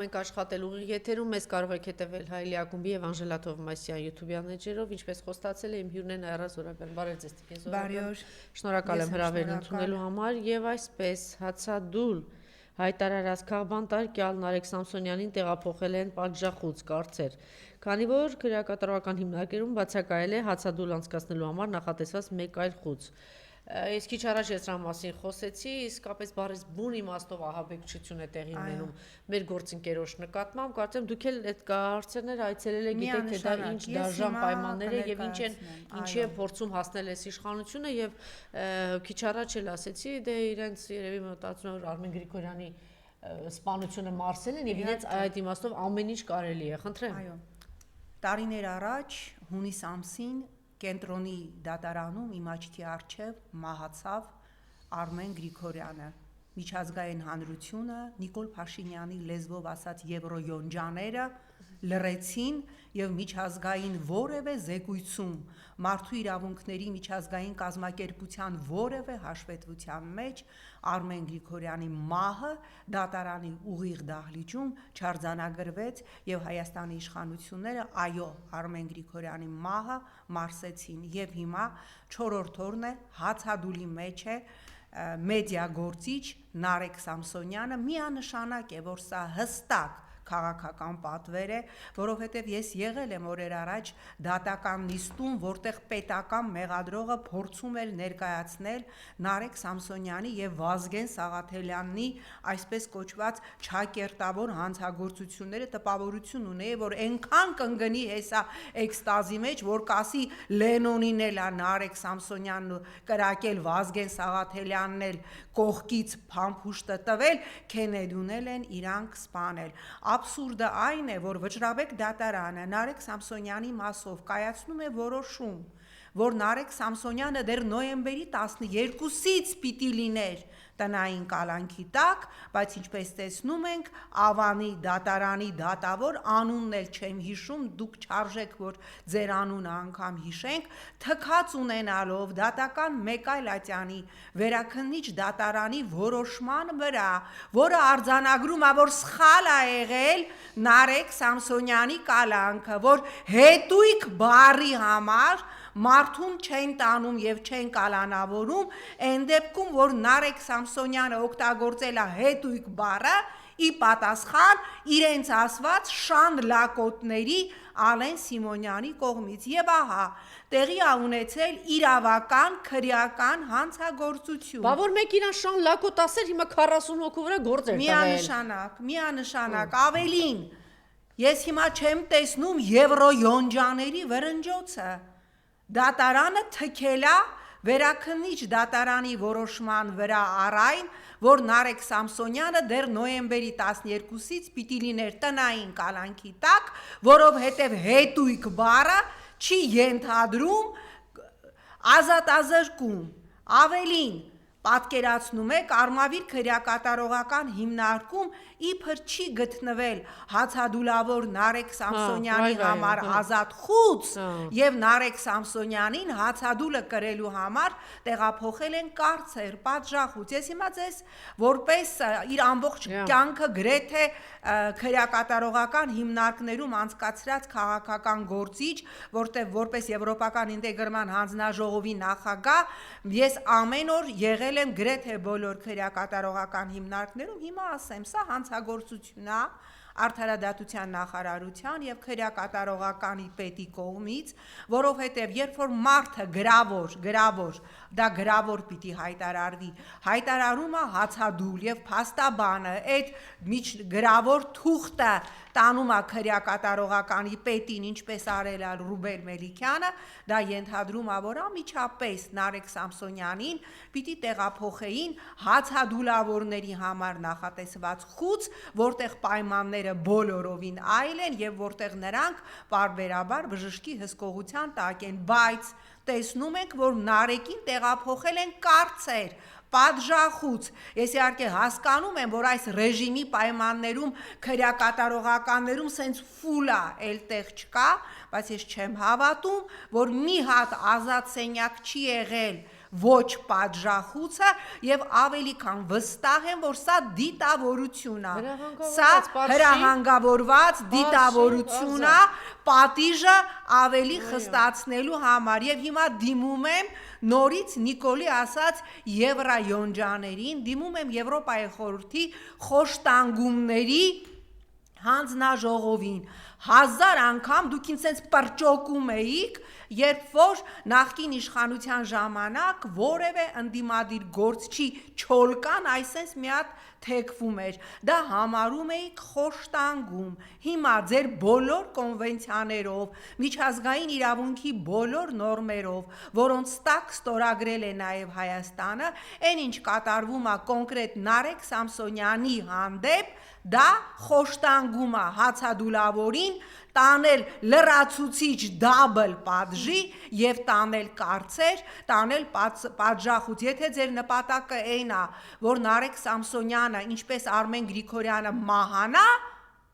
Մենք աշխատել ուղիղ եթերում, մեզ կարող եք հետևել Հայելի ակումբի եւ Անժելա Թովմասյան YouTube-յան էջերով, ինչպես խոստացել եմ Հյուրնեն Այռա Զորաբյան, բարև ձեզ Տիկին Զորաբյան։ Շնորհակալ եմ հրավերն ընդունելու համար եւ այսպես հացադուլ հայտարարած քաղբանտար Կյալ Նարեկ Սամսոնյանին տեղափոխել են պատժախոց կարծեր, քանի որ քրեակատարողական հիմնարկերում բացակայել է հացադուլ անցկացնելու համար նախատեսված մեկ այլ խոց։ Ես քիչ առաջ ես դրա մասին խոսեցի, իսկապես բառից բուն իմաստով ահաբեկչություն է տեղի ունենում մեր գործընկերոջ նկատմամբ, կարծեմ դուք էլ այդ հարցերները այցելել եք, գիտեք թե դա ինչ դաժան պայմաններ է եւ ինչի է փորձում հասնել այս իշխանությունը եւ քիչ առաջ էլ ասեցի, դե իրենց երևի մտածում են որ Արմեն Գրիգորյանի սպանությունը մարսել են եւ իրենց այդ իմաստով ամեն ինչ կարելի է, խնդրեմ։ Այո։ Տարիներ առաջ հունիս ամսին Կենտրոնի դատարանում իմ աչքի առջև մահացավ Արմեն Գրիգորյանը, միջազգային հանրությունը Նիկոլ Փաշինյանի լեզվով ասած եվրոյոնջաները լռեցին եւ միջազգային որևէ զեկույցում մարդու իրավունքների միջազգային կազմակերպության որևէ հաշվետվության մեջ Արմեն Գրիգորյանի մահը դատարանի ուղիղ դահլիճում չարձանագրվեց եւ Հայաստանի իշխանությունները այո Արմեն Գրիգորյանի մահը մարսեցին եւ հիմա 4-րդ օրն է հացադուլի մեջ է մեդիա գործիչ Նարեկ Սամսոնյանը միանշանակ է որ սա հստակ քաղաքական պատվեր է, որովհետև ես եղել եմ օրեր առաջ դատական նիստում, որտեղ պետական մեղադրողը փորձում էր ներկայացնել Նարեկ Սամսոնյանի եւ Վազգեն Սաղաթելյանի այսպես կոչված չակերտավոր հանցագործությունները տպավորություն ունեի, որ այնքան կընկնի հեսա էքստազի մեջ, որ կասի Լենոնին էլ է Նարեկ Սամսոնյանն կրակել Վազգեն Սաղաթելյանն էլ կողքից փամփուշտը տվել, Քենեդուն են իրանք սպանել։ Աբսուրդը այն է, որ Վճռաբեկ դատարանը Նարեկ Սամսոնյանի մասով կայացնում է որոշում, որ Նարեկ Սամսոնյանը դեռ նոյեմբերի 12-ից պիտի լիներ տնային կալանքի տակ, բայց ինչպես տեսնում ենք, Ավանի դատարանի դատավոր անունն էլ չեմ հիշում, դուք չարժեք, որ ձեր անունը անգամ հիշենք, թքած ունենալով դատական մեկ այլ ատյանի վերաքննիչ դատարանի որոշման վրա, որը արձանագրում է, որ սխալ է եղել Նարեկ Սամսոնյանի կալանքը, որ հետույք բառի համար մարդուն չեն տանում եւ չեն կալանավորում, այն դեպքում, որ Նարեկ Սամսոնյանը օգտագործել է հետույք բառը, ի պատասխան իրենց ասված շան լակոտների Ալեն Սիմոնյանի կողմից եւ ահա տեղի է ունեցել իրավական քրեական հանցագործություն։ Բա որ մեկ իրան շան լակոտ ասեր, հիմա 40 հոգու վրա գործ էր տվել։ Միանշանակ, ավելին, ես հիմա չեմ տեսնում եվրոյոնջաների վրնջոցը։ Դատարանը թքել է վերաքննիչ դատարանի որոշման վրա առայն, որ Նարեկ Սամսոնյանը դեռ նոյեմբերի 12-ից պիտի լիներ տնային կալանքի տակ, որովհետև հետույք բառը չի ենթադրում ազատազրկում։ Ավելին, պատկերացնում եք Արմավիր քրեակատարողական հիմնարկում իբր չի գտնվել հացադուլավոր Նարեկ Սամսոնյանի համար ազատ խուց եւ Նարեկ Սամսոնյանին հացադուլը կրելու համար տեղափոխել են կարծեր, պատժախուց։ Ես հիմա ձեզ որպես իր ամբողջ կյանքը գրեթե քրեակատարողական հիմնարկներում անցկացրած քաղաքական գործիչ, որտեղ որպես եվրոպական ինտեգրման հանձնաժողովի նախագահ ես ամեն օր եղել եմ գրեթե բոլոր քրեակատարողական հիմնարկներում, հիմա ասեմ, սա հանցագործություն է Արդարադատության նախարարության եւ քրեակատարողականի պետի կողմից, որովհետեւ երբ որ մարդը գրավոր, դա գրավոր պիտի հայտարարվի, հայտարարում է հացադուլ եւ փաստաբանը այդ գրավոր թուղթը տանում է քրեակատարողականի պետին, ինչպես արել է Ռուբեն Մելիքյանը, դա ենթադրում է, որ ամիջապես Նարեկ Սամսոնյանին պիտի տեղափոխեին հացադուլավորների համար նախատեսված խուց, որտեղ պայմանները բոլորովին այլ են եւ որտեղ նրանք պարբերաբար բժշկի հսկողության տակ են, բայց տեսնում ենք, որ Նարեկին տեղափոխել են կարծեր, պատժախուց։ Ես իհարկե հասկանում եմ, որ այս ռեժիմի պայմաններում քրեակատարողականներում սենց ֆուլա էլ տեղ չկա, բայց ես չեմ հավատում, որ մի հատ ազատ սենյակ չի եղել ոչ պատժախուցը եւ ավելի քան վստահ եմ, որ սա դիտավորություն է։ Սա հրահանգավորված դիտավորություն է, պատիժը ավելի խստացնելու համար եւ հիմա դիմում եմ նորից Նիկոլի ասած Եվրայոնջաներին, դիմում եմ Եվրոպայի խորհրդի խոշտանգումների հանձնաժողովին 1000 անգամ դուք ինձ sense պրճոկում էիք, երբ որ նախկին իշխանության ժամանակ որևէ ընդդիմադիր գործչի չոլկան այսպես մի հատ թեքվում էր, դա համարում էիք խոշտանգում։ Հիմա ձեր բոլոր կոնվենցիաներով, միջազգային իրավունքի բոլոր նորմերով, որոնց տակ ստորագրել է նաև Հայաստանը, այն ինչ կատարվում է կոնկրետ Նարեկ Սամսոնյանի հանդեպ, դա խոշտանգում է հացադուլավորին, տանել լրացուցիչ դաբլ պատժի եւ տանել կարծեր, տանել պատժախուց։ Եթե ձեր նպատակը այն է, որ Նարեկ Սամսոնյանը, ինչպես Արմեն Գրիգորյանը մահանա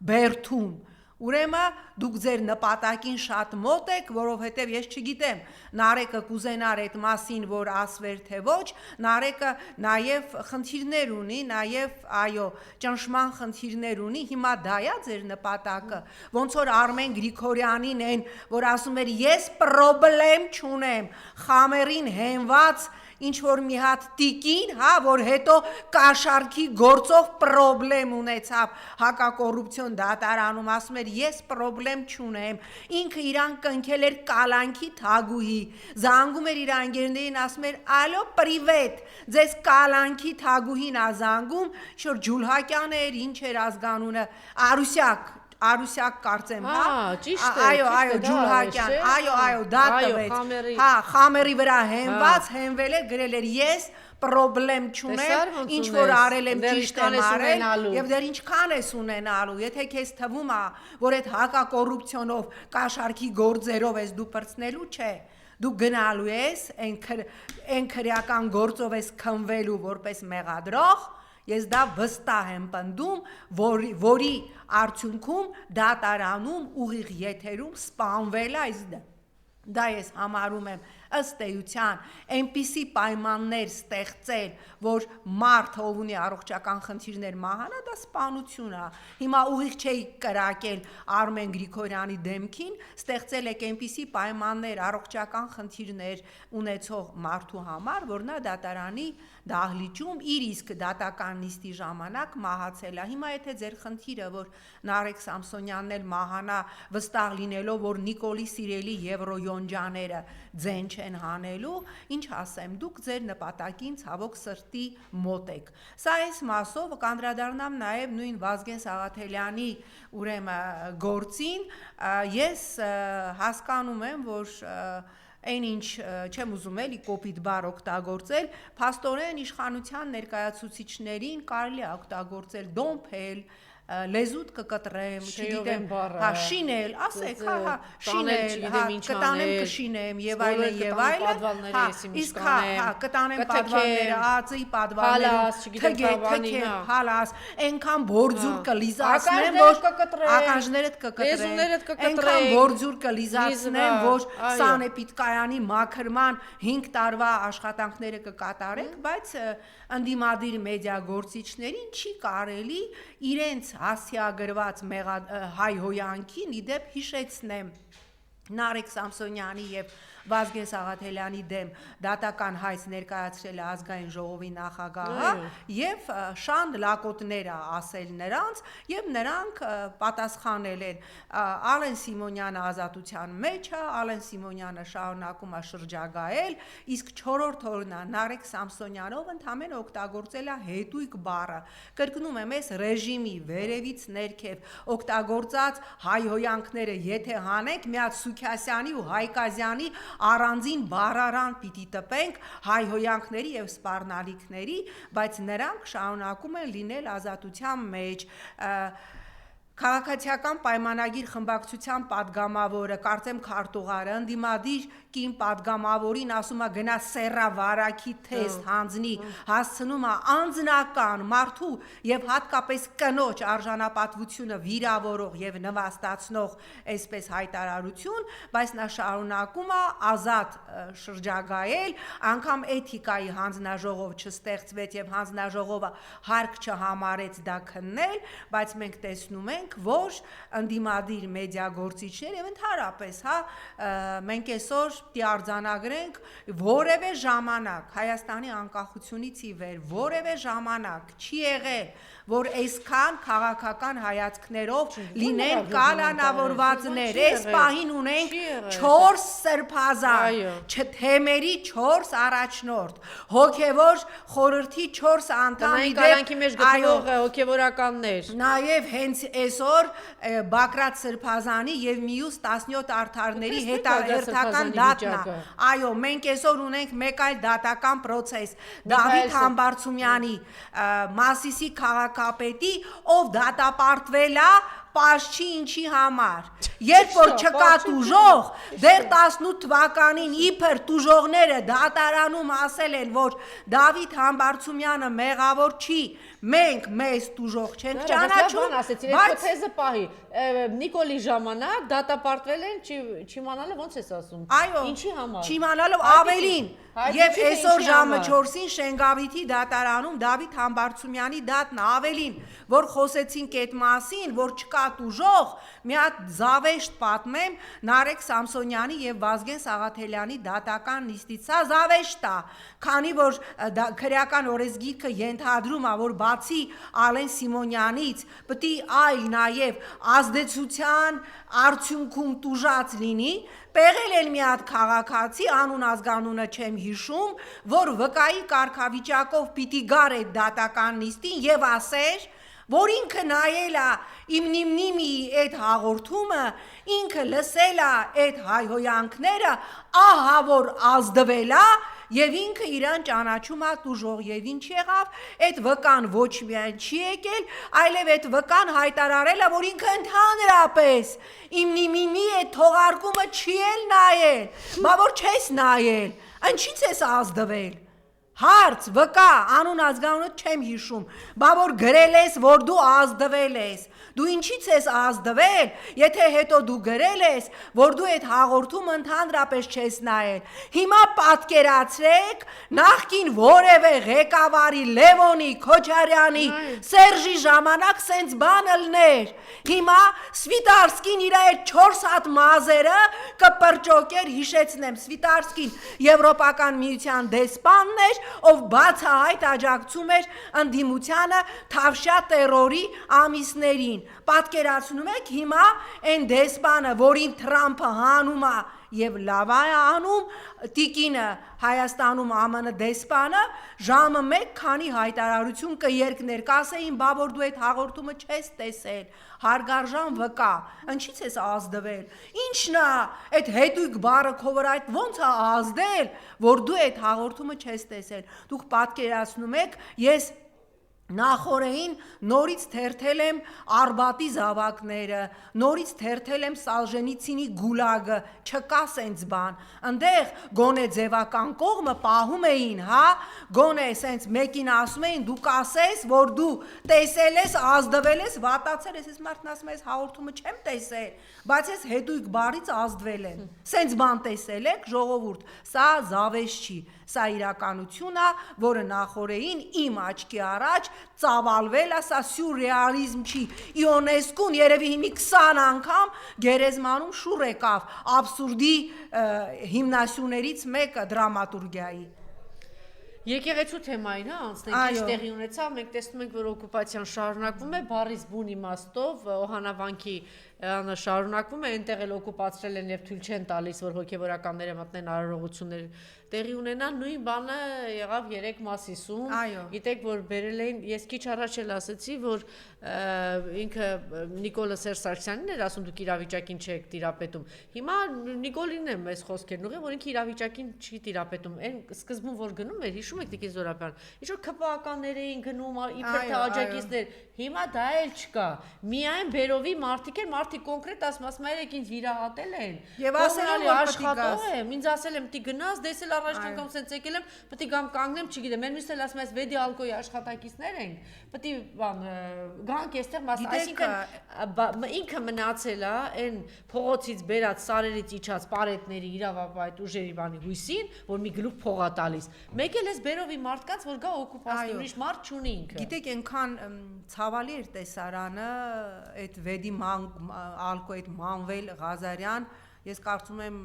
բերդում, ուրեմն դուք ձեր նպատակին շատ մոտ եք, որովհետև ես չգիտեմ, Նարեկը կուզենար այդ մասին, որ ասվեր թե ոչ, Նարեկը նաև խնդիրներ ունի, նաև այո, ճնշման խնդիրներ ունի, հիմա դա է ձեր նպատակը, ոնց որ Արմեն Գրիգորյանին են, որ ասում էր ես պրոբլեմ չունեմ, խամերին հենված ինչ որ մի հատ տիկին, հա, որ հետո կաշառքի գործով պրոբլեմ ունեցավ հակակոռուպցիոն դատարանում, ասում էր ես պրոբլեմ չունեմ, ինքը իրան կնքել էր կալանքի թագուհի, զանգում էր իր անգերներին, ասում էր ալո պրիվետ, ձեզ կալանքի թագուհին ա զանգում, շուտ Ջուլհակյան էր, ինչ էր ազգանունը, Արուսյակ կարծեմ, հա, ճիշտ է, այո, Ջուլհակյան, այո, դա տվեց, հա, խամերի վրա հենվել էր, գրել էր ես պրոբլեմ չունեմ, ինչ որ արել եմ ճիշտ եմ արել, եւ դեռ ինչքան ես ունենալու, եթե քեզ թվում է, որ այդ հակակոռուպցիոնով, կաշառքի գործերով ես դու պրծնելու, չէ, դու գնալու ես, այն քրեական գործով ես քնվելու որպես մեղադրող, ես դա վստահ եմ պնդում, որի արդյունքում դատարանում ուղիղ եթերում սպանվել այս դա ես համարում եմ ըստ էության այնպիսի պայմաններ ստեղծել, որ մարդ ով ունի առողջական խնդիրներ մահանա, դա սպանություն է։ Հիմա ուղիղ չէի կրակել Արմեն Գրիգորյանի դեմքին, ստեղծել եք այնպիսի պայմաններ առողջական խնդիրներ ունեցող մարդու համար, որ նա դատարանի դահլիճում իր իսկ դատական նիստի ժամանակ մահացել է։ Հիմա եթե ձեր խնդիրը, որ Նարեկ Սամսոնյանն էլ մահանա վստահ լինելով, որ Նիկոլի սիրելի Եվրոյոնջաները ձեն չեն հանելու, ինչ ասեմ, դուք ձեր նպատակին ցավոք սրտի մոտ եք։ Սա այս մասով կանդրադառնամ նաև նույն Վազգեն Սաղաթելյանի ուրեմն գործին, ես հասկանում եմ, որ այն ինչ չեմ ուզում էլի կոպիտ բառ օգտագործել, փաստորեն իշխանության ներկայացուցիչներին կարելի է օգտագործել դոմփել, լեզուտ կկտրեմ, չգիտեմ, հա, շինել, ասեք, հա, շինել, հա, կտանեմ կշինեմ եւ այլն, հա, իսկ հա, կտանեմ պատվալները, ածի պատվալները, թգեք, հալաս, այնքան բորձուր կլիզացնեմ, որ ականջներդ կկտրեմ, այնքան բորձուր կլիզացնեմ, որ Սանեպիդկայանի մաքրման 5 տարվա աշխատանքները կկատարեք, բայց ընդդիմադիր մեդիա գործիչներին չի կարելի իրենց հասցեագրված հայհոյանքին իդեպ հիշեցնեմ Նարեկ Սամսոնյանի եւ Վազգեն Սաղաթելյանի դեմ դատական հայց ներկայացրել է ազգային ժողովի նախագահը եւ շանդ լակոտներ ասել նրանց եւ նրանք պատասխանել են Ալեն Սիմոնյանը ազատության մեջ է, Ալեն Սիմոնյանը շարունակում է շրջագայել, իսկ 4-րդ օրն է Նարեկ Սամսոնյանով ընդամենը օգտագործել է հետույք բառը, կրկնում եմ, այս ռեժիմի վերևից ներքև օգտագործած հայհոյանքները եթե հանենք, մի հատ Սուքյասյանի ու Հայկազյանի առանձին բառարան պիտի տպենք հայհոյանքների եւ սպառնալիքների, բայց նրանք շարունակում են լինել ազատության մեջ։ Քաղաքացիական պայմանագիր խմբակցության падգամավորը, կարծեմ քարտուղարը, ընդդիմադիր կին падգամավորին ասում է գնա սեռա վարակի թեստ հանձնի, հասցնում է անձնական մարդու եւ հատկապես կնոջ արժանապատվությունը վիրավորող եւ նվաստացնող այսպես հայտարարություն, բայց նա շարունակում է ազատ շրջագայել, անգամ էթիկայի հանձնաժողով չստեղծվեց եւ հանձնաժողովը հարկ չհամարեց դա քննել, բայց մենք տեսնում ենք որ ընդդիմադիր մեդիա գործիչներ եւ ընդհանրապես մենք այսօր դիարձանագրենք որևէ ժամանակ Հայաստանի անկախությունից ի վեր որևէ ժամանակ չի եղել որ այսքան քաղաքական հայացքներով լինեն կալանավորվածներ այս պահին ունենք 4 սրբազան թեմերի 4 առաջնորդ հոգևոր խորհրդի 4 անդամ կալանքի մեջ գտնող հոգևորականներ նաև հենց այսօր Բակրատ Սրբազանի եւ մյուս 17 արդարների հետահերթական դատն է այո մենք այսօր ունենք մեկ այլ դատական process Դավիթ Համբարձումյանի Մասիսի քաղաքապետի ով դատապարտվել է պաշչի ինչի համար երբ որ չկա տուժող դեռ 18 թվականին իբր տուժողները դատարանում ասել են որ Դավիթ Համբարձումյանը մեղավոր չի մենք մեզ տուժող չենք ճանաչում բայց թեզը պահի Նիկոլի ժամանակ դատապարտվել են չիմանալը ոնց ես ասում ինչի համար չիմանալով ավելին եւ այսօր ժամը 4-ին Շենգավիթի դատարանում Դավիթ Համբարձումյանի դատն ավելին որ խոսեցինք այդ մասին որ չկա տուժող մի հատ զավեշտ պատմեմ Նարեկ Սամսոնյանի եւ Վազգեն Սաղաթելյանի դատական նիստից սա զավեշտ է քանի որ քրեական օրենսգիրքը ենթադրում է որ բացի Ալեն Սիմոնյանից պետք է այլ նաեւ ազդեցության արդյունքում տուժած լինի Պեղել էլ մի հատ քաղաքացի անուն ազգանունը չեմ հիշում որ վկայի կարգավիճակով պիտի գար այդ դատական նիստին եւ ասեր որ ինքը նայել է իմ նիմնիմի այդ հաղորդումը ինքը լսել է այդ հայհոյանքները ահա որ ազդվել է եւ ինքը իրան ճանաչում է տուժող եւ ինչ եղավ այդ վկան ոչ միայն չի եկել այլև այդ վկան հայտարարել է որ ինքը ընդհանրապես իմ նիմիմի այդ թողարկումը չի էլ նայել բա որ չես նայել ինչի՞ց ես ազդվել Հարց, վկա, անուն ազգանունը չեմ հիշում, բա որ գրել ես, որ դու ազդվել ես, դու ինչից ես ազդվել, եթե հետո դու գրել ես, որ դու այդ հաղորդում ընդհանրապես չես նայել, հիմա պատկերացրեք, նախկին որևէ ղեկավարի Լևոնի, Քոչարյանի, Սերժի ժամանակ սենց բան ըլներ, հիմա Սվիտարսկին իր այդ 4 հատ մազերը կպրճոկեր, հիշեցնեմ, Սվիտարսկին Եվրոպական միության դեսպանն էր, ով բացահայտ աջակցում էր ընդդիմությանը թավշյա տերորի ամիսներին պատկերացնում եք հիմա այն դեսպանը որին Թրամփը հանում է եւ լավ է անում տիկինը Հայաստանում ԱՄՆ դեսպանը ժամը 1 քանի հայտարարություն կերկներ կասեին բա որ դու այդ հաղորդումը չես տեսել հարգարժան վկա ինչից ես ազդվել ինչն է այդ հետույք բառը քո վրա այդ ոնց է ազդել որ դու այդ հաղորդումը չես տեսել դուք պատկերացնում եք ես Նախորդին նորից թերթել եմ Արբատի զավակները, նորից թերթել եմ Սալժենիցինի գուլագը, չկա սենց բան, ընդեղ գոնե ձևական կողմը պահում էին, գոնե սենց մեկին ասում էին դու կասես, որ դու տեսել ես, ազդվել ես, վատացել ես, ես մարդն ասում ես հաղորդումը չեմ տեսել, բայց ես հետույք բարից ազդվել եմ, սենց բան տեսել եք, ժողովուրդ, սա զավեշ չի, սա իրականություն է, որը նախորդին իմ աչքի առաջ ծավալվել է, սա սյուրռեալիզմ չի, Իոնեսկուն երևի հիմի 20 անգամ գերեզմանում շուռ եկավ աբսուրդի հիմնասյուներից մեկը դրամատուրգիայի Եկեղեցու թեմային անցնենք, ինչ տեղի ունեցավ, մենք տեսնում ենք, որ օկուպացիան շարունակվում է, բառից բուն իմաստով, օհանավանքի շարունակվում է, այնտեղ էլ օկուպացրել են եւ թույլ չեն տալիս, որ հոգեվորականները մտնեն արարողություններ տեղի ունենա նույն բանը եղավ 3 Մասիսում, գիտեք որ բերել էին, ես քիչ առաջ էլ ասացի, որ ինքը Նիկոլը Սերժ Սարգսյանին էր ասում դուք իրավիճակին չեք տիրապետում։ Հիմա Նիկոլին է մեզ խոսքերն ուղի, որ ինքը իրավիճակին չի տիրապետում։ Այն սկզբում որ գնում էր, հիշում եք Տիկին Զորաբյան, ինչ որ ԿՊԱ-ականներ էին գնում, իբր թե աջակիցներ, հիմա դա էլ չկա։ Միայն բերովի մարդիկ են, մարդիկ կոնկրետ ասում երեք ինձ վիրահատել են։ Եվ ասել են որ աշխատող եմ, ինձ ասել եմ պիտի գնաս, դեսել առաջ անգամ սենց եկել եմ, պիտի գամ կանգնեմ, չգիտեմ, մեն մյուսն էլ ասում ես Վեդի ալկոյի աշխատակիցներ են, պիտի բան գանք այստեղ մաս, այսինքն ինքը մնացել է այն փողոցից բերած սարերից իջած պարետների իրավապահ ուժերի բանի հույսին, որ մի գլուխ փող է տալիս։ Մեկ էլ էս բերովի մարդկանց, որ գա օկուպացիա, ուրիշ մարդ չունի ինքը։ Գիտեք, այնքան ցավալի էր տեսարանը, այդ Վեդի ալկոյի այդ Մանվել Ղազարյան, ես կարծում եմ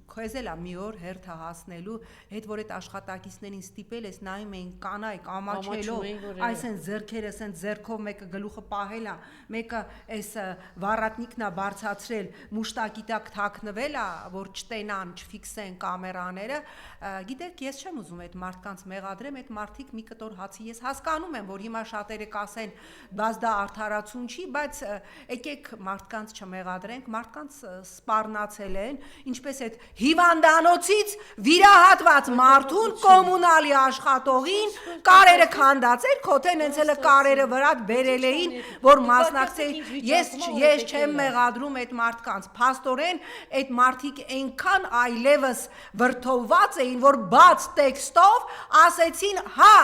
քեզ էլ մի օր հերթը հասնելու, այդ որ այդ աշխատակիցներին ստիպել ես նայում էին կանայք ամաչելով, այսեն ձեռքերը ասեն ձեռքով մեկը գլուխը պահել է, մեկը այս վառատնիկն է բարձացրել, մուշտակի տակ թաքնվել է, որ չտենան, չֆիքսեն կամերաները, գիտեք, ես չեմ ուզում այդ մարդկանց մեղադրեմ, այդ մարդիկ մի կտոր հացի, ես հասկանում եմ, որ հիմա շատերը կասեն, բայց դա արդարացում չի, բայց եկեք մարդկանց չմեղադրենք, մարդկանց սպառնացել են, ինչպես այդ հիվանդանոցից վիրահատված մարդուն կոմունալի աշխատողին կարերը քանդացել, քոթեն հենց էլ կարերը վրա բերել էին, որ մասնակցեին, ես չեմ մեղադրում այդ մարդկանց, փաստորեն այդ մարդիկ այնքան այլևս վրդովված էին, որ բաց տեքստով ասեցին, հա,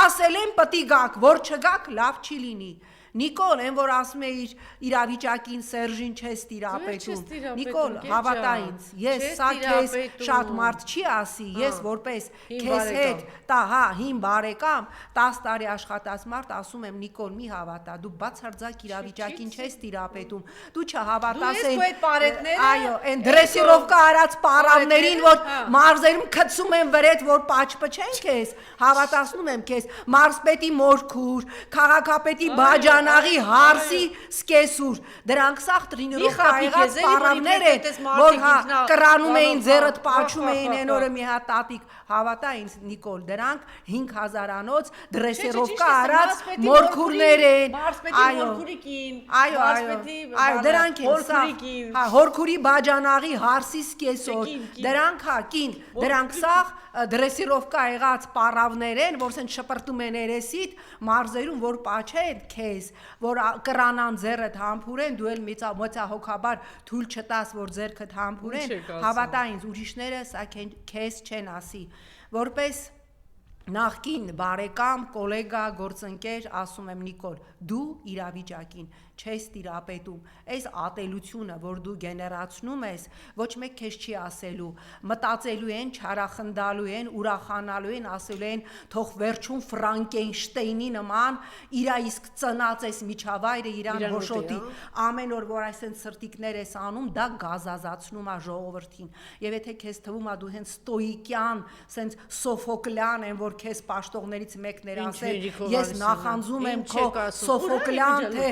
ասել են պտի գաք, որ չգաք լավ չի լինի։ Նիկոլ, այն որ ասում է իր իրավիճակին Սերժին չես տիրապետում, Նիկոլ, հավատա ինձ, ես սա քեզ շատ մարդ չի ասի, ես որպես քեզ հետ, հա, հին բարեկամ, 10 տարի աշխատած մարդ ասում եմ, Նիկոլ, մի հավատա, դու բացարձակ իրավիճակին չես տիրապետում, դու չհավատաս այո, այն դրեսիրովկա արած պարավներին, որ մարզերում գցում են վրեդ, որ պաչպչեն քեզ, հավատացնում եմ քեզ, մարզպետի մորքուր, քաղաքապետի բաջան Աղի հարսի սկեսուր, դրանք սաղ տրինիրովկա եղած պարավներ են, որ կրանում էին ձերըտ պաչում էին են օրը մի հատ տատիկ, հավատա ինձ Նիկոլ, դրանք 5000-անոց դրեսիրովկա արած մորքուրներ են, այո, դրանք են սաղ, հորքուրի բաջանաղի հարսի սկեսոր, դրանք հակին, դրանք սաղ դրեսիրովկա եղած պարավներ են, որ սեն շպրտում են երեսիդ, մարզերում, որ պաչեն քեզ, որ կրանան ձեռդ համբուրեն, դու էլ մեծահոգաբար թույլ չտաս, որ ձեռքդ համբուրեն, հավատա ինձ, ուրիշները սա քեզ չեն ասի, որպես նախկին բարեկամ, կոլեգա, գործընկեր, ասում եմ Նիկոլ, դու իրավիճակին չես տիրապետում, այս ատելությունը, որ դու գեներացնում ես, ոչ մեկ քեզ չի ասելու, մտածելու են, չարախնդալու են, ուրախանալու են, ասելու են, թող վերջում Ֆրանկենշտեյնի նման իրա իսկ ծնած ես միջավայրը իրան հոշոտի, ամեն օր, որ այսեն սրտիկներ ես անում, դա գազազացնում է ժողովրդին, և եթե քեզ թվում է դու հենց ստոիկյան, սենց Սոֆոկլյան են, որ քեզ պաշտողներից մեկն էր ասել, ես նախանձում եմ քո Սոֆոկլյան, թե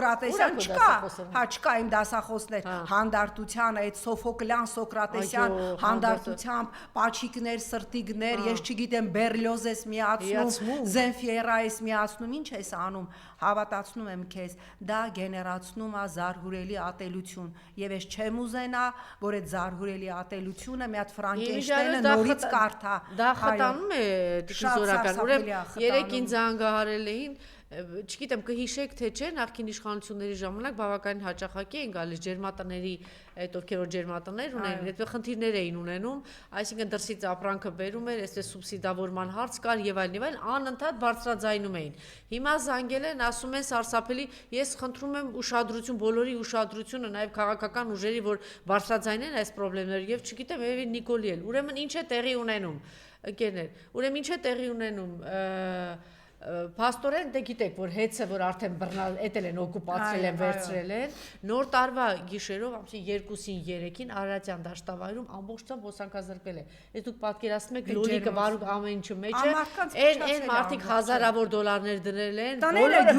Սոկրատեսյան չկա, հա չկա իմ դասախոսներ, հանդարտությանը, այդ Սոֆոկլյան, Սոկրատեսյան հանդարտությամբ պաչիկներ, սրտիկներ, ես չգիտեմ Բերլիոզ ես միացնում, Զենֆիերա ես միացնում, ինչ ես անում, հավատացնում եմ քեզ, դա գեներացնում է զարհուրելի ատելություն, և ես չեմ ուզենա, որ այդ զարհուրելի ատելությունը մի հատ Ֆրանկենշտեյնը նորից կարդա, դա խտանում է Տիկին Զորաբյան, ուրեմն երեք ինձ զանգահարել էին, չգիտեմ կհիշեք թե չէ, նախկին իշխանությունների ժամանակ բավականին հաճախակի են գալիս ջերմատների, այդ ովքեր որ ջերմատներ ունեն, այդպես խնդիրներ էին ունենում, այսինքն դրսից ապրանքը բերում էր, այսպես սուբսիդավորման հարց կար եւ այլն, անընդհատ բարձրաձայնում էին։ Հիմա զանգել են, ասում են սարսափելի, ես խնդրում եմ ուշադրություն, բոլորի ուշադրությունը, նաեւ քաղաքական ուժերի, որ բարձրաձայնեն այս խնդիրները եւ չգիտեմ, երևի Նիկոլի էլ։ Ուրեմն ինչ է տեղի ունենում, ընկերներ, ուրեմն ինչ է տեղի ունենում, Փաստորեն դե գիտեք, որ հեծը որ արդեն բռնալ էտել են օկուպացրել են, վերցրել են, նոր տարվա գիշերով, ամսի 2-ին 3-ին Արարատյան դաշտավայրում ամբողջությամբ հոսանքազրկվել է։ Ես դուք պատկերացնում եք լոլիկը վարուկ ամեն ինչը մեջը, այն մարդիկ հազարավոր դոլարներ դրել են, բոլորը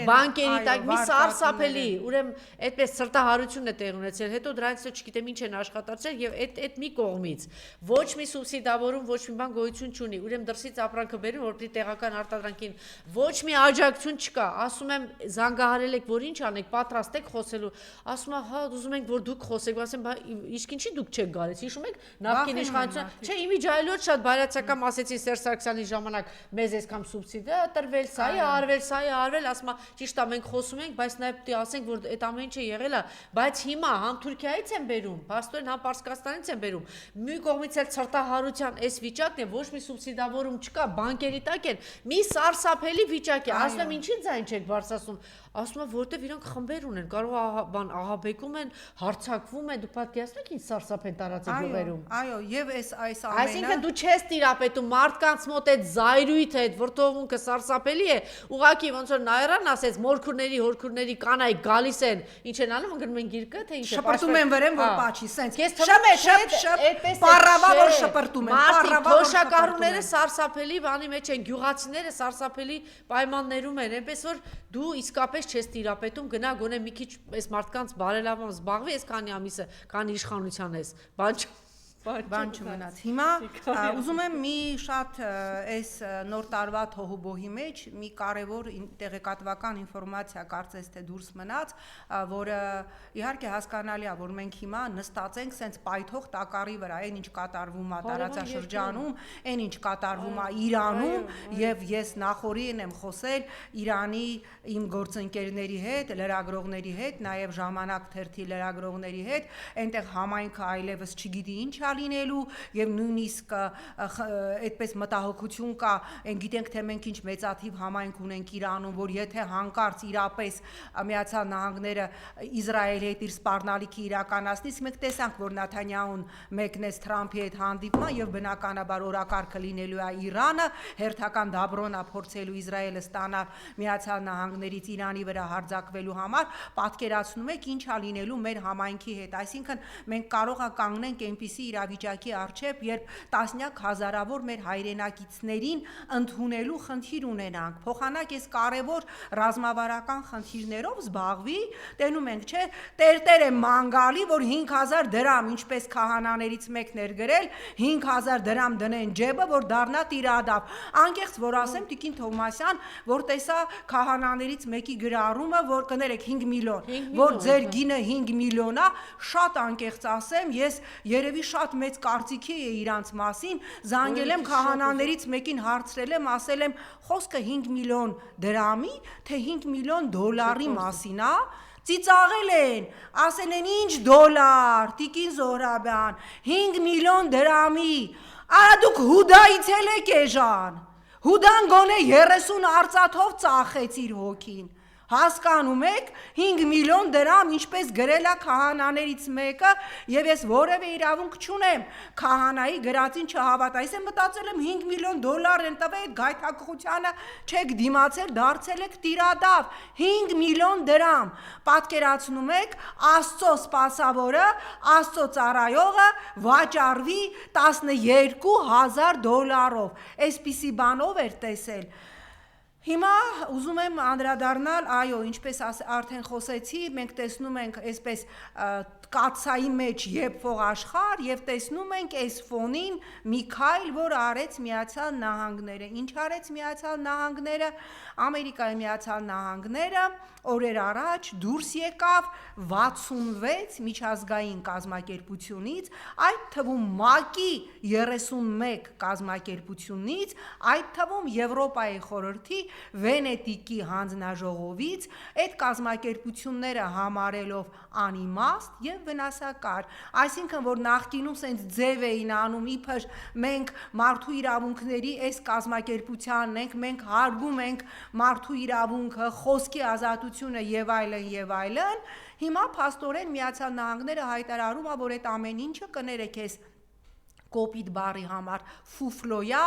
բանկերի տակ, մի սարսափելի, ուրեմն այդպես սրտահարություն է տեղ ունեցել, հետո դրանից չգիտեմ ինչ են աշխատացրել եւ այդ մի կողմից ոչ մի սուբսիդավորում, ոչ մի բան գոյություն չունի, ուրեմն դրսից ապրանքը բերում, որպեսզի տեղական արտադրանքին ոչ մի աջակցություն չկա, ասում եմ զանգահարել եք, որ ինչ անեք, պատրաստ եք խոսելու, ասում եմ, հա, ուզում ենք, որ դուք խոսեք, ասեմ, բա իսկ ինչի դուք չեք գալիս, հիշում եք, նախկին իշխանությունը, չէ, իմիջայլոց շատ բարյացակամ ասեցին Սերժ Սարգսյանի ժամանակ, մեզ այսքան սուբսիդիա տրվել, սա է արվել, ասում եմ, ճիշտ է, մենք խոսում ենք, բայց նաև պետք է ասենք, որ այդ ամեն ինչը եղել է, բայց հիմա համ Թուրքիայից են բերում, փաստորեն համ Պարսկաստանից են բերում, մի կողմից էլ ցրտահարության այս վիճակն է, ոչ մի սուբսիդավորում չկա, բանկերի տակ են, մի սարսափելի վիճակ է, ասում եմ ինչի ձայն չեք բարձրացնում, ասում եմ որտեվ իրանք խմբեր ունեն, կարող ահաբեկում են, հարձակվում են, դու պատկերացնում եք ինչ սարսափ են տարածել գյուղերում։ Այո, եւ այս ամենը Այսինքն դու չես տիրապետում մարդկանց մոտ այդ զայրույթը, այդ վրդովմունքը սարսափելի է, ուղղակի ոնց որ Նայրան ասեց, մորքուրների, հորքուրների կանայք գալիս են, ինչ են անում, ընկնում են գիրկը, թե ինչ է, շպրտում են վրեն, որ պաչի, սենց։ Այդպես պարավա որ շպրտում են, պարավա որ թոշակառուները սարսափելի բանի մեջ են, գյուղացիները սարսափելի պայմաններում են, այնպես որ դու իսկապես չես տիրապետում, գնա գոնե մի քիչ այս մարդկանց բարելավությամբ զբաղվի, այս քանի ամիսը, քանի իշխանության ես, բան չմնաց։ Հիմա ուզում եմ մի շատ այս նոր տարվա թոհուբոհի մեջ մի կարևոր տեղեկատվական ինֆորմացիա կարծես թե դուրս մնաց, որը իհարկե հասկանալի է, որ մենք հիմա նստած ենք սենց պայթող տակառի վրա, այն ինչ կատարվում է տարածաշրջանում, այն ինչ կատարվում է Իրանում, եւ ես նախորին եմ խոսել Իրանի իմ գործընկերների հետ, լրագրողների հետ, նաեւ Ժամանակ թերթի լրագրողների հետ, այնտեղ համայնքը այլևս չգիտի ինչ լինելու եւ նույնիսկ այդպես մտահոգություն կա, այն գիտենք թե մենք ինչ մեծաթիվ համայնք ունենք Իրանում, որ եթե հանկարծ իրապես Միացյալ Նահանգները Իսրայելի հետ իր սպառնալիքի իրականացնի, մենք տեսանք, որ Նեթանյահուն մեկնեց Թրամփի հետ հանդիպման եւ բնականաբար օրակարգը լինելու է Իրանը, հերթական դաբրոնա փորձելու Իսրայելը ստանալ Միացյալ Նահանգներից Իրանի վրա հարձակվելու համար, պատկերացնում եք ինչ է լինելու մեր համայնքի հետ, այսինքն մենք կարող ենք կանգնենք այնպիսի իրավիճակի առջև, երբ տասնյակ հազարավոր մեր հայրենակիցներին ընդունելու խնդիր ունենանք, փոխանակ այս կարևոր ռազմավարական խնդիրներով զբաղվի, տենում ենք, չէ, տերտեր է մանգալի, որ 5000 դրամ, ինչպես քահանաներից մեկն էր գրել, 5000 դրամ դնեն ջեբը, որ դառնա տիրադավ, անկեղծ որ ասեմ Տիկին Թովմասյան, որ տեսա քահանաներից մեկի գրառումը, որ կներեք 5 միլիոն, որ ձեր գինը 5 միլիոն է, շատ անկեղծ ասեմ, ես երևի շատ մեծ կարծիքի է իրանց մասին, զանգել եմ քահանաներից մեկին հարցրել եմ, ասել եմ, խոսքը 5 միլիոն դրամի, թե 5 միլիոն դոլարի մասին է, ծիծաղել են, ասել են ինչ դոլար, Տիկին Զոհրաբյան, 5 միլիոն դրամի, արա դուք հուդայից էլ եք էժան, հուդան գոնե 30 արծաթով ծախեց իր հոգին, հասկանում եք 5 միլիոն դրամ ինչպես գրել է քահանաներից մեկը եւ ես որևէ իրավունք չունեմ քահանայի գրածին չհավատալ, ես մտածել եմ 5 միլիոն դոլար են տվել այդ գայթակղությանը չեք դիմացել, դարձել եք տիրադավ 5 միլիոն դրամ, պատկերացնում եք Աստծո սպասավորը, Աստծո ծառայողը վաճառվի 12000 դոլարով, այսպիսի բանով էր տեսել Հիմա ուզում եմ անդրադառնալ, այո, ինչպես արդեն խոսեցի, մենք տեսնում ենք այսպես կաթսայի մեջ եփվող աշխարհ եւ տեսնում ենք այս ֆոնին մի քայլ, որ արեց Միացյալ Նահանգները։ Ինչ արեց Միացյալ Նահանգները։ Ամերիկայի Միացյալ Նահանգները օրեր առաջ դուրս եկավ 66 միջազգային կազմակերպությունից, այդ թվում ՄԱԿ-ի 31 կազմակերպությունից, այդ թվում Եվրոպայի խորհրդի Վենետիկի հանձնաժողովից, այդ կազմակերպությունները համարելով անիմաստ եւ վնասակար, այսինքն որ նախկինում սենց ձև էին անում իբր մենք մարդու իրավունքների այս կազմակերպությանն ենք, մենք հարգում ենք մարդու իրավունքը, խոսքի ազատությունը եւ այլն, հիմա փաստորեն Միացյալ Նահանգները հայտարարում է, որ այդ ամեն ինչը կներեք էս կոպիտ բառի համար ֆուֆլոյա,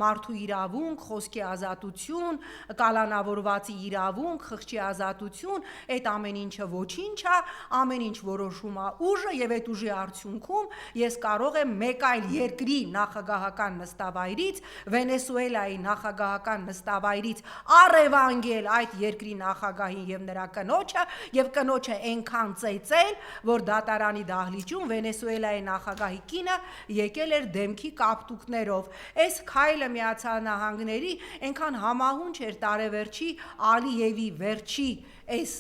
մարդու իրավունք, խոսքի ազատություն, կալանավորվածի իրավունք, խղճի ազատություն, այդ ամեն ինչը ոչինչ է, ամեն ինչ որոշում է ուժը եւ այդ ուժի արդյունքում ես կարող եմ մեկ այլ երկրի նախագահական նստավայրից, Վենեսուելայի նախագահական նստավայրից առևանգել այդ երկրի նախագահին եւ նրա կնոջը եւ կնոջը այնքան ծեծել, որ դատարանի դահլիճում Վենեսուելայի նախագահի կինը եկել էր դեմքի կապտուկներով։ Այս քայլը Միացյալ Նահանգների այնքան համահունչ էր տարեվերջի Ալիևի վերջի այս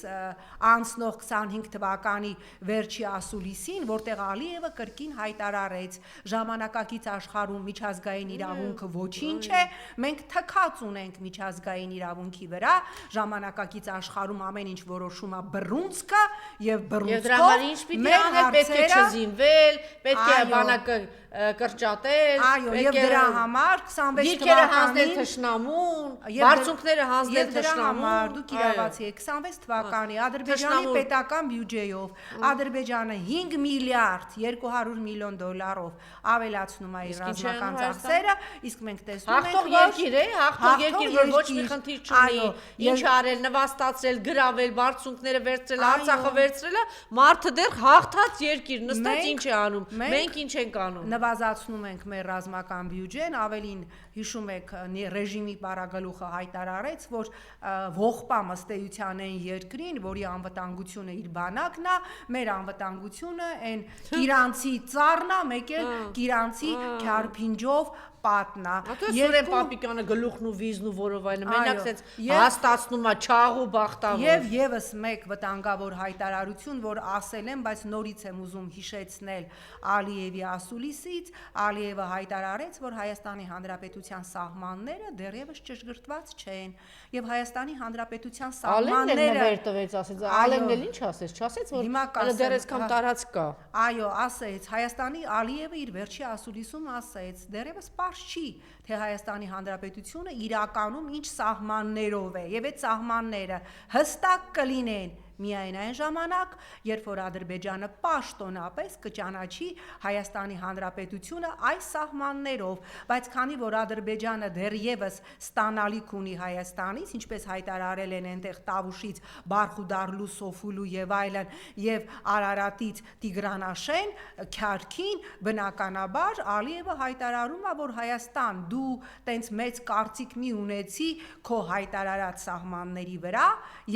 անցնող 25 թվականի վերջի ասուլիսին, որտեղ Ալիևը կրկին հայտարարեց ժամանակակից աշխարհում միջազգային իրավունքը ոչինչ է, մենք թքած ունենք միջազգային իրավունքի վրա, ժամանակակից աշխարհում ամեն ինչ որոշում է բռունցքը եւ բռունցքով մեր պետք է չզինվել, պետք է բանակը կրճատել, այո, եւ դրա համար 26 դիրքերը հանձնել թշնամուն, բարձունքները հանձնել թշնամուն, դուք իրավացի եք 26 թվականի Ադրբեջանի պետական բյուջեով Ադրբեջանը 5 միլիարդ 200 միլիոն դոլարով ավելացնում է իր ռազմական ծախսերը, իսկ մենք տեսնում ենք, հաղթող երկիր է, հաղթող երկիր, որ ոչ մի խնդիր չունի, ինչ արել, նվաստացրել, գրավել, բարձունքները վերցրել, Արցախը վերցրել, մարդը դեռ հաղթած երկիր, նստած ինչ է անում, մենք ինչ ենք անում։ Նվազացնում ենք մեր ռազմական բյուջեն, ավելին հիշում եք ռեժիմի պարագլուխը հայտարարեց, որ ողբամ ըստ էության այն երկրին, որի անվտանգությունը իր բանակն է, մեր անվտանգությունը այն Կիրանցի ծառն է, մեկ էլ Կիրանցի քյարփինջով պատնա։ Սուրեն Պապիկյանը գլուխն ու վիզն ու որովայնը մենակ սենց հաստացնում է չաղ ու բախտավոր։ Եվ եւս մեկ վտանգավոր հայտարարություն, որ ասել եմ, բայց նորից եմ ուզում հիշեցնել Ալիևի ասուլիսից, Ալիևը հայտարարեց, որ Հայաստանի Հանրապետության սահմանները դեռևս ճշգրտված չեն, եւ Հայաստանի Հանրապետության սահմանները վեր տվեց, ասեց, Ալենն էլ ինչ ասեց, չասեց, որ դեռ այսքան տարածք կա։ Այո, ասեց, Հայաստանի Ալիևը իր վերջի ասուլիսում ասեց, դեռևս չի, թե Հայաստանի Հանրապետությունը իրականում ինչ սահմաններով է եւ այդ սահմանները հստակ կլինեն միայն այն ժամանակ, երբ որ Ադրբեջանը պաշտոնապես կճանաչի Հայաստանի Հանրապետությունը այս սահմաններով, բայց քանի որ Ադրբեջանը դեռևս ստանալիք ունի Հայաստանից, ինչպես հայտարարել են այնտեղ Տավուշից, Բարխուդարլու, Սոֆուլու եւ այլն, եւ Արարատից Տիգրանաշեն, Քյարքին, բնականաբար Ալիևը հայտարարում է, որ Հայաստան, դու տենց մեծ կարծիք մի ունեցի քո հայտարարած սահմանների վրա,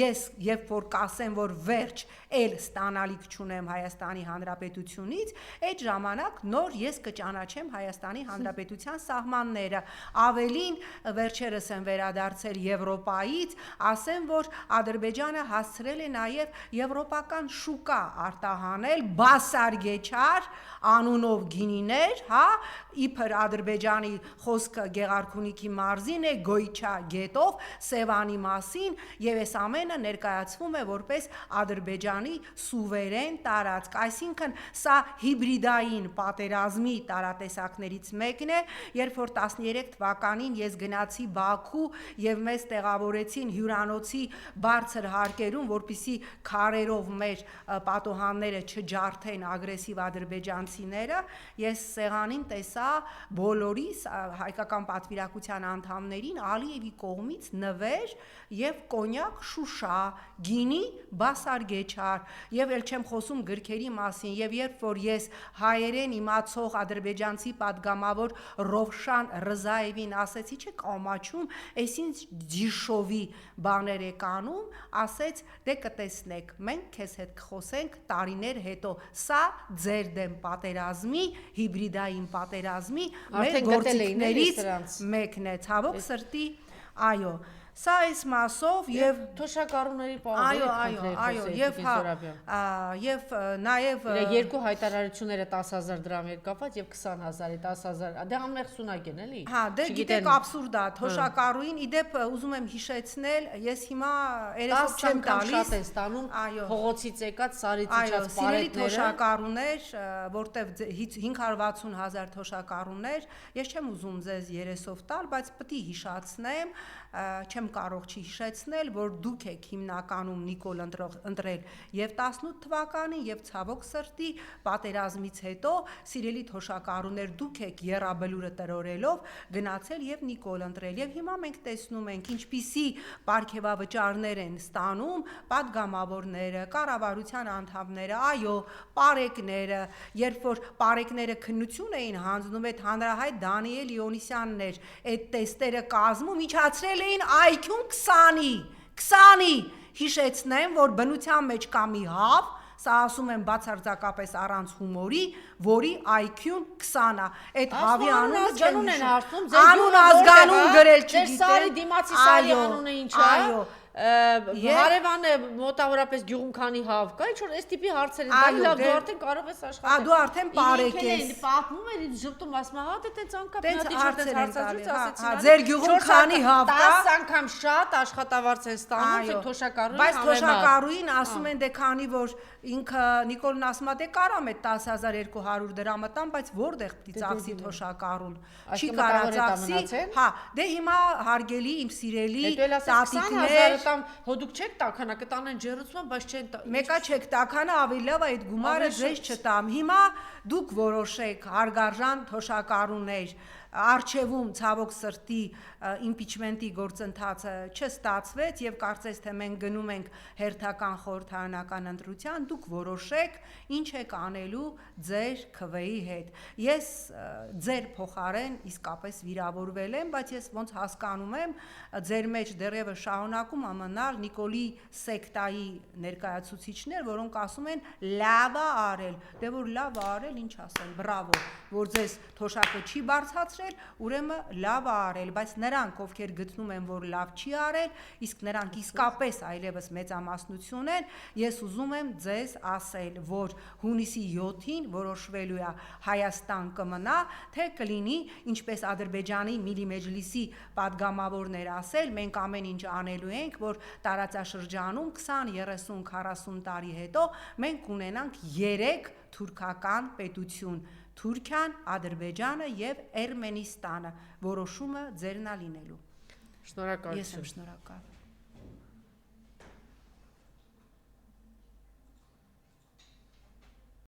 ես երբ որ կասեմ որ վերջ էլ ստանալիք չունեմ Հայաստանի Հանրապետությունից, այդ ժամանակ նոր ես կճանաչեմ Հայաստանի Հանրապետության սահմանները։ Ավելին վերջերս են վերադարձել Եվրոպայից, ասեմ, որ Ադրբեջանը հասցրել է նաև եվրոպական շուկա արտահանել բասարգեչար անունով գինիներ, հա, իբր Ադրբեջանի խոսքը Գեղարքունիքի մարզին է Գոյչա գետով Սևանի մասին, եւ այս ամենը ներկայացվում է որպես Ադրբեջանի սուվերեն տարածք, այսինքն սա հիբրիդային պատերազմի տարատեսակներից մեկն է, երբ որ 13 թվականին ես գնացի Բաքու եւ մեզ տեղավորեցին հյուրանոցի բարձր հարկերում, որպիսի քարերով մեր պատոհանները չջարդեն ագրեսիվ ադրբեջանցիները, ես սեղանին տեսա բոլորիս հայկական պատվիրակության անդամներին Ալիևի կողմից նվեր եւ կոնյակ շուշա, գինի բասարգեչար, եւ ել չեմ խոսում գրքերի մասին, եւ երբ որ ես հայերեն իմացող ադրբեջանցի падգամավոր Ռովշան Ռզաևին ասեցի, չեք ամաչում, այսինչ դիշովի բաներ եք անում, ասեց, դե կտեսնեք, մենք քեզ հետ կխոսենք տարիներ հետո, սա ձեր դեմ պատերազմի, հիբրիդային պատերազմի մեր գործիքներից մեկն է, ցավոք սրտի, այո, սա այս մասով եւ թոշակառուների պահանջները այո եւ եւ նաեւ երկու հայտարարությունները 10000 դրամի կապված եւ 20000-ի 10000 դե անմեղսունակ են էլի հա դե գիտեք абսուրդ է թոշակառուին իդեպ ուզում եմ հիշեցնել ես հիմա երեսով չեմ տալիս շատ են ստանում փողոցից եկած սարից իջած պարետները թոշակառուներ որտեվ 560,000 թոշակառուներ ես չեմ ուզում ձեզ երեսով տալ բայց պետք է հիշացնեմ չեմ չեմ կարող չհիշեցնել, որ դուք եք հիմնականում Նիկոլ ընտրել եւ 18 թվականին եւ ցավոք սրտի պատերազմից հետո սիրելի թոշակառուներ դուք եք եռաբլուրը տրորելով գնացել եւ Նիկոլ ընտրել եւ հիմա մենք տեսնում ենք ինչպիսի պարգևավճարներ են ստանում պատգամավորները, կառավարության անդամները, այո, պարեկները, երբ որ պարեկները քննություն էին հանձնում այդ հանրահայտ Դանիել Իոնիսյանն էր այդ տեստերը կազմում իջացրել էին IQ-ն 20-ի հիշեցնեմ որ բնության մեջ կա մի հավ սա ասում եմ բացարձակապես առանց հումորի որի IQ-ն 20-ա այդ հավի անունը անուն ազգանուն գրել չգիտեն ձեր սարի դիմացի սարի անունը ինչ է Հարևանը մոտավորապես գյուղում քանի հավ կա, ինչ որ այս տիպի հարցեր են, դա լավ դու արդեն կարող ես աշխատել։ Դու արդեն պարեկ ես։ Պատմում էր ինձ ժպտում ասում հա դե տենց անկապ նատի չտենց հարցազրույց ասեցին։ Ձեր գյուղում քանի հավ կա։ 10 անգամ շատ աշխատավարձ են ստանում, թե թոշակառուին բայց թոշակառուին ասում են դե քանի որ ինքը Նիկոլն ասում է դե կարամ այդ 10200 դրամը տամ, բայց որտեղ պիտի ծախսի թոշակառուն։ Չի կարա ծախսի։ Հա, դե հիմա հարգելի իմ սիրելի տատիկներ տամ հոդուկ չեք տաքանա կտանեն ջերուցման, բայց չեն տա։ Մեկա չեք տաքանա, ավելի լավ է այդ գումարը ձեզ չտամ։ Հիմա դուք որոշեք հարգարժան թոշակառուներ Արչևում ցավոք սրտի իմպիչմենտի գործընթացը չստացվեց եւ կարծես թե մենք գնում ենք հերթական խորհրդարանական ընտրության, դուք որոշեք ինչ եք անելու ձեր քվեի հետ։ Ես ձեր փոխարեն իսկապես վիրավորվել եմ, բայց ես ոնց հասկանում եմ, ձեր մեջ դեռևս շարունակում ամնալ Նիկոլի սեկտայի ներկայացուցիչներ, որոնք ասում են լավ է արել, դե որ լավ է արել, ինչ ասեմ, բրավո, որ ձեզ թոշակը չի բարձրացրել ուրեմն լավ է արել, բայց նրանք, ովքեր գտնում են, որ լավ չի արել, իսկ նրանք իսկապես այլևս մեծամասնություն են, ես ուզում եմ ձեզ ասել, որ հունիսի 7-ին որոշվելու է Հայաստան կմնա, թե կլինի, ինչպես Ադրբեջանի Միլի Մեջլիսի պատգամավորներ ասել, մենք ամեն ինչ անելու ենք, որ տարածաշրջանում 20, 30, 40 տարի հետո մենք ունենանք 3 թուրքական պետություն Թուրքիան, Ադրբեջանը եւ Էրմենիստանը որոշումը ձերն է լինելու։ Շնորհակալություն։ Ես եմ շնորհակալ։